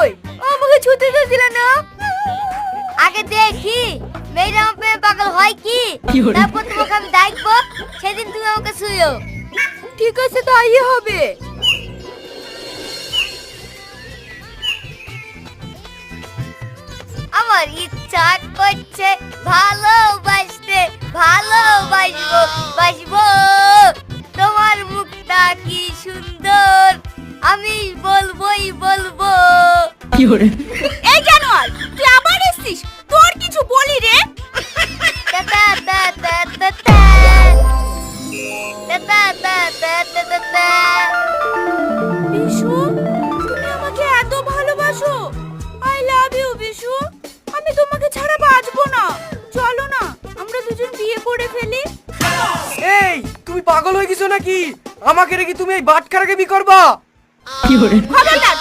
কই? আমাকে ছুতে দিছিল না। আগে দেখি মেয়েরা আমার প্রেমে পাগল হয় কি, তারপর তোমাকে আমি দেখবো, সেদিন তুমি আমাকে ছুঁয়ো। ঠিক আছে, তাই হবে। আমার ইচ্ছা করছে ভালোবাসতে, ভালোবাসবো, বাসবো। তোমার মুখটা কি সুন্দর, আমি বলবোই বলবো। এই জানোয়ার, তুই আবার এসেছিস? তোর কিছু বলি রে। তা তা তা তা তা তা। তা তা তা তা তা তা তা। বিশু, তুমি আমাকে এত ভালোবাসো? I love you Bishu. আমি তোমাকে ছাড়া বাঁচবো না। চলো না, আমরা দুজন বিয়ে করে ফেলি। এই তুমি পাগল হয়ে গেছো নাকি? আমাকে রেখে তুমি এই বাটখারাকে বিয়ে করবা? খবরদার।